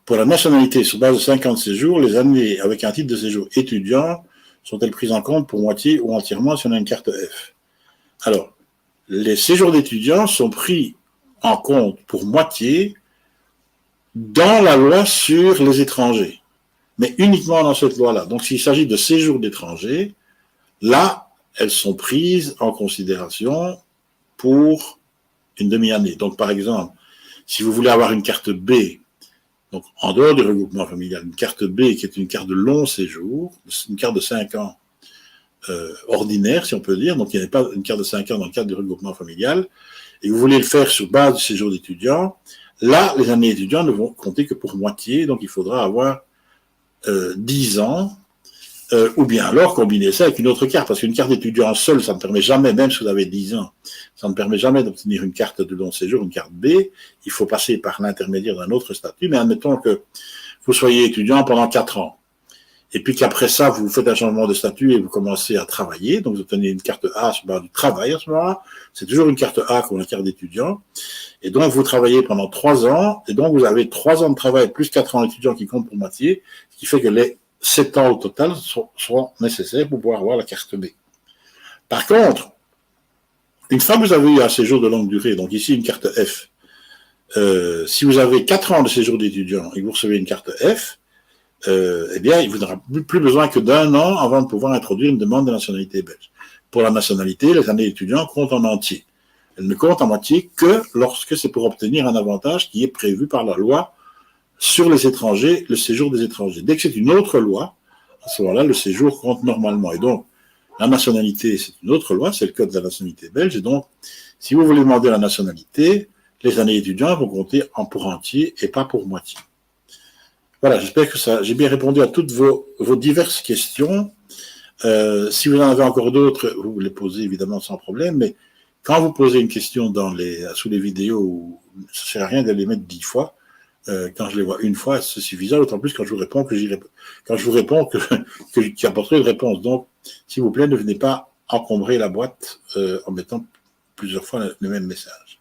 Pour la nationalité sur base de 50 séjours, les années avec un titre de séjour étudiant sont-elles prises en compte pour moitié ou entièrement si on a une carte F? Alors, les séjours d'étudiants sont pris en compte pour moitié dans la loi sur les étrangers, mais uniquement dans cette loi-là. Donc, s'il s'agit de séjours d'étrangers, là, elles sont prises en considération pour une demi-année. Donc, par exemple, si vous voulez avoir une carte B, donc en dehors du regroupement familial, une carte B qui est une carte de long séjour, une carte de 5 ans ordinaire, si on peut dire, donc il n'y a pas une carte de 5 ans dans le cadre du regroupement familial, et vous voulez le faire sur base du séjour d'étudiant, là, les années étudiantes ne vont compter que pour moitié, donc il faudra avoir 10 ans, ou bien alors combiner ça avec une autre carte, parce qu'une carte d'étudiant seule, ça ne permet jamais, même si vous avez 10 ans, ça ne permet jamais d'obtenir une carte de long séjour, une carte B, il faut passer par l'intermédiaire d'un autre statut, mais admettons que vous soyez étudiant pendant 4 ans, et puis qu'après ça, vous faites un changement de statut et vous commencez à travailler, donc vous obtenez une carte A sur base du travail à ce moment-là, c'est toujours une carte A comme la carte d'étudiant, et donc vous travaillez pendant 3 ans, et donc vous avez 3 ans de travail plus 4 ans d'étudiant qui comptent pour moitié, ce qui fait que les 7 ans au total seront nécessaires pour pouvoir avoir la carte B. Par contre, une fois que vous avez eu un séjour de longue durée, donc ici une carte F, si vous avez 4 ans de séjour d'étudiant et que vous recevez une carte F, eh bien, il vous aura plus besoin que d'1 an avant de pouvoir introduire une demande de nationalité belge. Pour la nationalité, les années d'étudiant comptent en entier. Elles ne comptent en moitié que lorsque c'est pour obtenir un avantage qui est prévu par la loi sur les étrangers, le séjour des étrangers. Dès que c'est une autre loi, à ce moment-là, le séjour compte normalement. Et donc, la nationalité, c'est une autre loi, c'est le code de la nationalité belge. Et donc, si vous voulez demander la nationalité, les années étudiantes vont compter pour entier et pas pour moitié. Voilà, j'espère que j'ai bien répondu à toutes vos diverses questions. Si vous en avez encore d'autres, vous les posez évidemment sans problème, mais quand vous posez une question sous les vidéos, ça ne sert à rien de les mettre 10 fois. Quand je les vois une fois, c'est suffisant, d'autant plus quand je vous réponds qu'il apporterai une réponse. Donc, s'il vous plaît, ne venez pas encombrer la boîte en mettant plusieurs fois le même message.